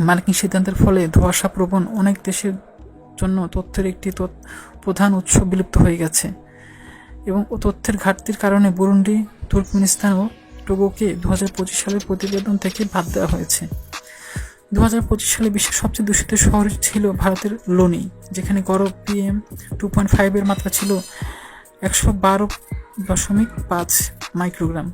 মার্কিন সিদ্ধান্তের ফলে ধোঁয়াশা প্রবণ অনেক দেশের জন্য তথ্যের একটি প্রধান উৎস বিলুপ্ত হয়ে গেছে এবং তথ্যের ঘাটতির কারণে বুরুন্ডি, তুর্কমেনিস্তান ও টোগোকে 2025 সালের প্রতিবেদন থেকে বাদ দেওয়া হয়েছে। 2025 সালে বিশ্বের সবচেয়ে দূষিত শহর ছিল ভারতের লোনি, যেখানে গড় PM2.5 এর মাত্রা ছিল 112.5 মাইক্রোগ্রাম।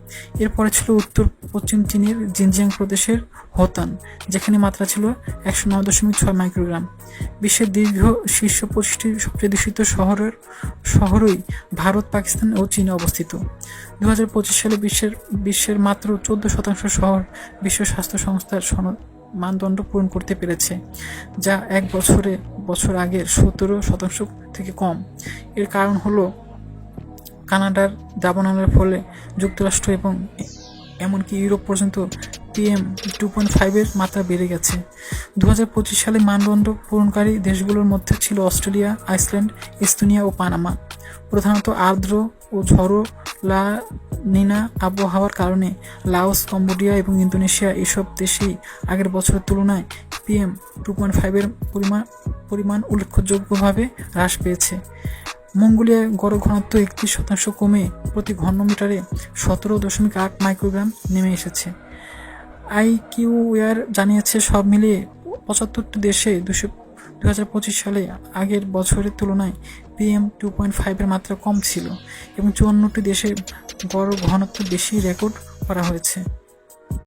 এরপরে ছিল উত্তর পশ্চিম চীনের জিনজিয়াং প্রদেশের হোতান, যেখানে মাত্রা ছিল 109.6 মাইক্রোগ্রাম। বিশ্বের শীর্ষ 25টি সবচেয়ে দূষিত শহরই ভারত, পাকিস্তান ও চীনে অবস্থিত। 2025 সালে বিশ্বের মাত্র 14% শহর বিশ্ব স্বাস্থ্য সংস্থার মানদণ্ড পূরণ করতে পেরেছে, যা এক বছর আগের 17% থেকে কম। এর কারণ হলো কানাডার দাবানলের ফলে যুক্তরাষ্ট্র এবং এমনকি ইউরোপ পর্যন্ত PM2.5 এর মাত্রা বেড়ে গেছে। 2025 সালে মানদণ্ড পূরণকারী দেশগুলোর মধ্যে ছিল অস্ট্রেলিয়া, আইসল্যান্ড, এস্তোনিয়া ও পানামা। প্রধানত আর্দ্র ও ঝড়ো লা নিনা আবহাওয়ার কারণে লাওস, কম্বোডিয়া এবং ইন্দোনেশিয়া এসব দেশেই আগের বছরের তুলনায় PM2.5 এর পরিমাণ উল্লেখযোগ্যভাবে হ্রাস পেয়েছে। মঙ্গোলিয়ায় গড় ঘনত্ব 31% কমে প্রতি ঘনমিটারে 17.8 মাইক্রোগ্রাম নেমে এসেছে। IQOR জানিয়েছে, সব মিলিয়ে 75টি দেশে 2025 সালে আগের বছরের তুলনায় PM2.5 এর মাত্রা কম ছিল এবং 54টি দেশে গড় ঘনত্ব বেশি রেকর্ড করা হয়েছে।